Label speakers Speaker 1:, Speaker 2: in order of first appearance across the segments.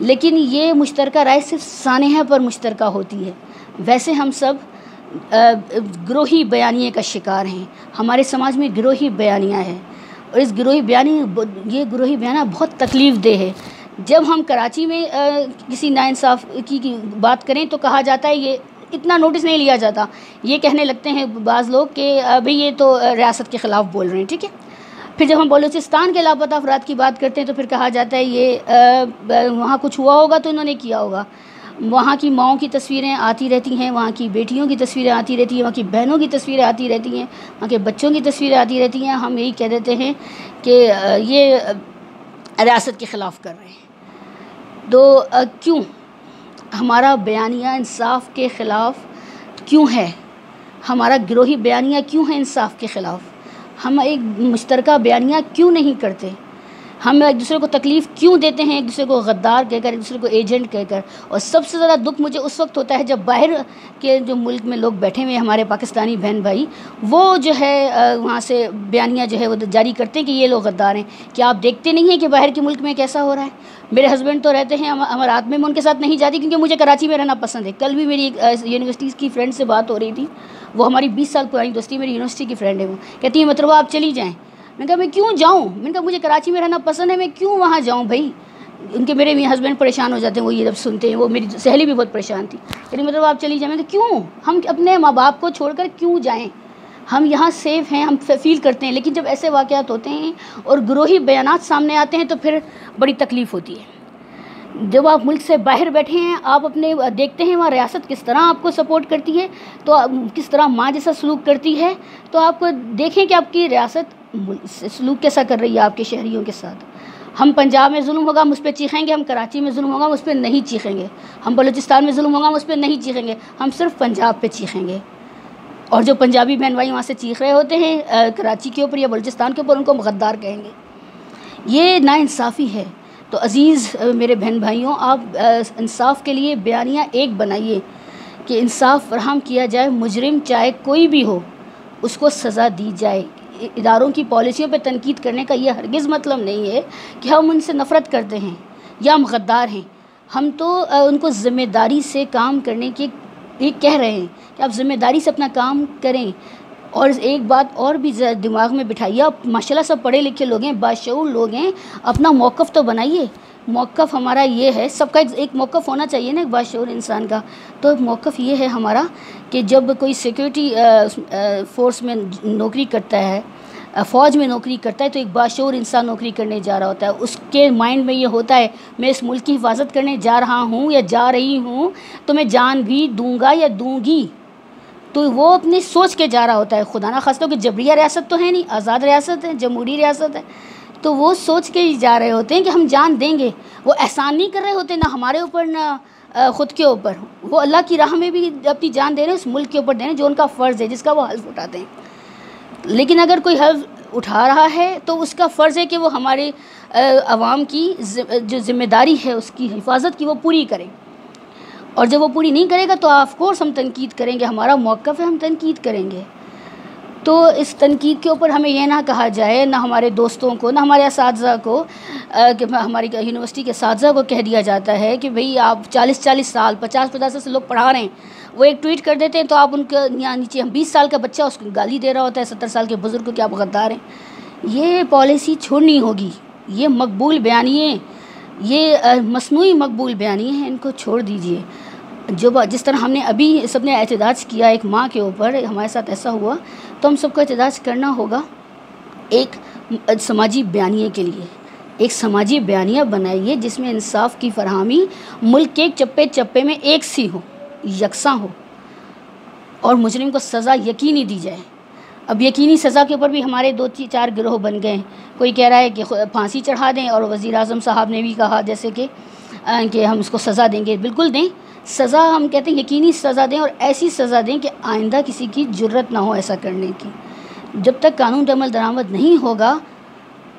Speaker 1: لیکن یہ مشترکہ رائے صرف سانحہ پر مشترکہ ہوتی ہے. ویسے ہم سب گروہی بیانیے کا شکار ہیں. ہمارے سماج میں گروہی بیانیہ ہے اور اس گروہی بیانیہ بہت تکلیف دہ ہے. جب ہم کراچی میں کسی ناانصاف کی بات کریں تو کہا جاتا ہے یہ اتنا نوٹس نہیں لیا جاتا. یہ کہنے لگتے ہیں بعض لوگ کہ بھئی یہ تو ریاست کے خلاف بول رہے ہیں. ٹھیک ہے. پھر جب ہم بلوچستان کے لاپتہ افراد کی بات کرتے ہیں تو پھر کہا جاتا ہے یہ وہاں کچھ ہوا ہوگا تو انہوں نے کیا ہوگا. وہاں کی ماؤں کی تصویریں آتی رہتی ہیں, وہاں کی بیٹیوں کی تصویریں آتی رہتی ہیں, وہاں کی بہنوں کی تصویریں آتی رہتی ہیں, وہاں کے بچوں کی تصویریں آتی رہتی ہیں. ہم یہی کہہ دیتے ہیں کہ یہ ریاست کے خلاف کر رہے ہیں. تو کیوں ہمارا بیانیہ انصاف کے خلاف کیوں ہے؟ ہمارا گروہی بیانیہ کیوں ہے انصاف کے خلاف؟ ہم ایک مشترکہ بیانیہ کیوں نہیں کرتے؟ ہم ایک دوسرے کو تکلیف کیوں دیتے ہیں, ایک دوسرے کو غدار کہہ کر, ایک دوسرے کو ایجنٹ کہہ کر؟ اور سب سے زیادہ دکھ مجھے اس وقت ہوتا ہے جب باہر کے جو ملک میں لوگ بیٹھے ہوئے ہیں ہمارے پاکستانی بہن بھائی, وہ جو ہے وہاں سے بیانیہ جو ہے وہ جاری کرتے ہیں کہ یہ لوگ غدار ہیں. کیا آپ دیکھتے نہیں ہیں کہ باہر کے ملک میں کیسا ہو رہا ہے؟ میرے ہسبینڈ تو رہتے ہیں امارات میں ان کے ساتھ نہیں جاتی کیونکہ مجھے کراچی میں رہنا پسند ہے. کل بھی میری ایک یونیورسٹی کی فرینڈ سے بات ہو رہی تھی, وہ ہماری 20 سال پرانی دوستی, میری یونیورسٹی کی فرینڈ ہے. وہ کہتی ہے مطلب آپ چلی جائیں. میں نے کہا میں کیوں جاؤں؟ میں نے کہا مجھے کراچی میں رہنا پسند ہے, میں کیوں وہاں جاؤں بھائی؟ ان کے میرے ہسبینڈ پریشان ہو جاتے ہیں وہ یہ جب سنتے ہیں. وہ میری سہیلی بھی بہت پریشان تھی, کہتی مطلب آپ چلی جائیں. میں نے کہا کیوں؟ ہم اپنے ماں باپ کو چھوڑ کر کیوں جائیں؟ ہم یہاں سیف ہیں, ہم فیل کرتے ہیں. لیکن جب ایسے واقعات ہوتے ہیں اور گروہی بیانات سامنے آتے ہیں تو پھر بڑی تکلیف ہوتی ہے. جب آپ ملک سے باہر بیٹھے ہیں, آپ اپنے دیکھتے ہیں وہاں ریاست کس طرح آپ کو سپورٹ کرتی ہے, تو کس طرح ماں جیسا سلوک کرتی ہے, تو آپ کو دیکھیں کہ آپ کی ریاست سلوک کیسا کر رہی ہے آپ کے شہریوں کے ساتھ. ہم پنجاب میں ظلم ہوگا ہم اس پہ چیخیں گے, ہم کراچی میں ظلم ہوگا ہم اس پہ نہیں چیخیں گے, ہم بلوچستان میں ظلم ہوگا ہم اس پہ نہیں چیخیں گے, ہم صرف پنجاب پہ چیخیں گے. اور جو پنجابی بہن بھائی وہاں سے چیخ رہے ہوتے ہیں کراچی کے اوپر یا بلوچستان کے اوپر, ان کو غدار کہیں گے. یہ ناانصافی ہے. تو عزیز میرے بہن بھائیوں, آپ انصاف کے لیے بیانیہ ایک بنائیے کہ انصاف فراہم کیا جائے. مجرم چاہے کوئی بھی ہو اس کو سزا دی جائے. اداروں کی پالیسیوں پہ تنقید کرنے کا یہ ہرگز مطلب نہیں ہے کہ ہم ان سے نفرت کرتے ہیں یا ہم غدار ہیں. ہم تو ان کو ذمہ داری سے کام کرنے کی یہ کہہ رہے ہیں کہ آپ ذمہ داری سے اپنا کام کریں. اور ایک بات اور بھی دماغ میں بٹھائیے, آپ ماشاء اللہ سب پڑھے لکھے لوگ ہیں, باشعور لوگ ہیں, اپنا موقف تو بنائیے. موقف ہمارا یہ ہے, سب کا ایک موقف ہونا چاہیے نا ایک باشعور انسان کا. تو موقف یہ ہے ہمارا کہ جب کوئی سیکورٹی فورس میں نوکری کرتا ہے, فوج میں نوکری کرتا ہے, تو ایک باشعور انسان نوکری کرنے جا رہا ہوتا ہے. اس کے مائنڈ میں یہ ہوتا ہے میں اس ملک کی حفاظت کرنے جا رہا ہوں یا جا رہی ہوں تو میں جان بھی دوں گا یا دوں گی. تو وہ اپنی سوچ کے جا رہا ہوتا ہے. خدا نہ خواستہ کہ جبریہ ریاست تو ہے نہیں, آزاد ریاست ہے, جمہوری ریاست ہے. تو وہ سوچ کے ہی جا رہے ہوتے ہیں کہ ہم جان دیں گے. وہ احسان نہیں کر رہے ہوتے نہ ہمارے اوپر نہ خود کے اوپر. وہ اللہ کی راہ میں بھی اپنی جان دے رہے ہیں, اس ملک کے اوپر دے رہے ہیں جو ان کا فرض ہے, جس کا وہ حلف اٹھاتے ہیں. لیکن اگر کوئی حلف اٹھا رہا ہے تو اس کا فرض ہے کہ وہ ہمارے عوام کی جو ذمہ داری ہے اس کی حفاظت کی وہ پوری کرے. اور جب وہ پوری نہیں کرے گا تو آف کورس ہم تنقید کریں گے, ہمارا موقف ہے, ہم تنقید کریں گے. تو اس تنقید کے اوپر ہمیں یہ نہ کہا جائے, نہ ہمارے دوستوں کو, نہ ہمارے اساتذہ کو, کہ ہماری یونیورسٹی کے اساتذہ کو کہہ دیا جاتا ہے کہ بھئی آپ 40 سال 50 سے لوگ پڑھا رہے ہیں, وہ ایک ٹویٹ کر دیتے ہیں تو آپ ان کے یہاں نیچے 20 سال کا بچہ اس کو گالی دے رہا ہوتا ہے 70 سال کے بزرگ کو کہ آپ غدار ہیں. یہ پالیسی چھوڑنی ہوگی. یہ مقبول بیانیے, یہ مصنوعی مقبول بیانیے ہیں, ان کو چھوڑ دیجئے. جس طرح ہم نے ابھی سب نے احتجاج کیا ایک ماں کے اوپر, ہمارے ساتھ ایسا ہوا, تو ہم سب کو احتجاج کرنا ہوگا ایک سماجی بیانیے کے لیے. ایک سماجی بیانیہ بنائیے جس میں انصاف کی فراہمی ملک کے چپے چپے میں ایک سی ہو, یکساں ہو, اور مجرم کو سزا یقینی دی جائے. اب یقینی سزا کے اوپر بھی ہمارے 2-4 گروہ بن گئے ہیں. کوئی کہہ رہا ہے کہ پھانسی چڑھا دیں, اور وزیر اعظم صاحب نے بھی کہا جیسے کہ ہم اس کو سزا دیں گے. بالکل دیں سزا, ہم کہتے ہیں یقینی سزا دیں, اور ایسی سزا دیں کہ آئندہ کسی کی جرت نہ ہو ایسا کرنے کی. جب تک قانون پہ عمل درآمد نہیں ہوگا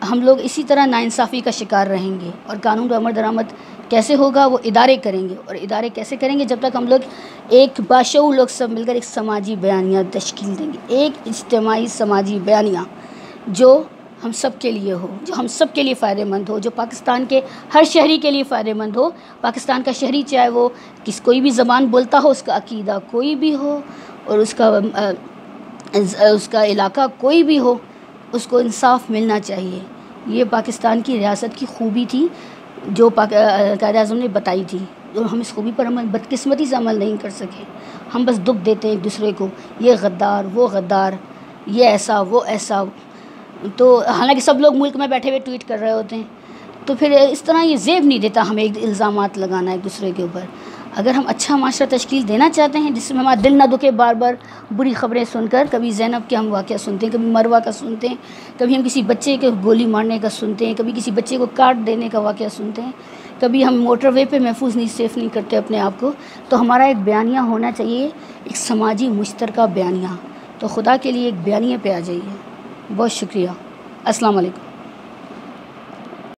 Speaker 1: ہم لوگ اسی طرح ناانصافی کا شکار رہیں گے. اور قانون پہ عمل درآمد کیسے ہوگا؟ وہ ادارے کریں گے. اور ادارے کیسے کریں گے؟ جب تک ہم لوگ ایک باشعور لوگ سب مل کر ایک سماجی بیانیہ تشکیل دیں گے, ایک اجتماعی سماجی بیانیہ جو ہم سب کے لیے ہو، جو ہم سب کے لیے فائدہ مند ہو، جو پاکستان کے ہر شہری کے لیے فائدہ مند ہو۔ پاکستان کا شہری چاہے وہ کوئی بھی زبان بولتا ہو، اس کا عقیدہ کوئی بھی ہو، اور اس کا علاقہ کوئی بھی ہو، اس کو انصاف ملنا چاہیے۔ یہ پاکستان کی ریاست کی خوبی تھی جو قائد اعظم نے بتائی تھی، اور ہم اس خوبی پر بدقسمتی سے عمل نہیں کر سکے۔ ہم بس دکھ دیتے ہیں ایک دوسرے کو، یہ غدار، وہ غدار، یہ ایسا، وہ ایسا۔ تو حالانکہ سب لوگ ملک میں بیٹھے ہوئے ٹویٹ کر رہے ہوتے ہیں، تو پھر اس طرح یہ زیب نہیں دیتا ہمیں الزامات لگانا ایک دوسرے کے اوپر۔ اگر ہم اچھا معاشرہ تشکیل دینا چاہتے ہیں جس میں ہمارا دل نہ دکھے بار بار بری خبریں سن کر، کبھی زینب کے ہم واقعہ سنتے ہیں، کبھی مروہ کا سنتے ہیں، کبھی ہم کسی بچے کے گولی مارنے کا سنتے ہیں، کبھی کسی بچے کو کاٹ دینے کا واقعہ سنتے ہیں، کبھی ہم موٹر وے پہ محفوظ نہیں، سیف نہیں کرتے اپنے آپ کو، تو ہمارا ایک بیانیہ ہونا چاہیے، ایک سماجی مشترکہ بیانیہ۔ تو خدا کے لیے ایک بیانیے پہ آ جائیے۔ بہت شکریہ۔ السلام علیکم۔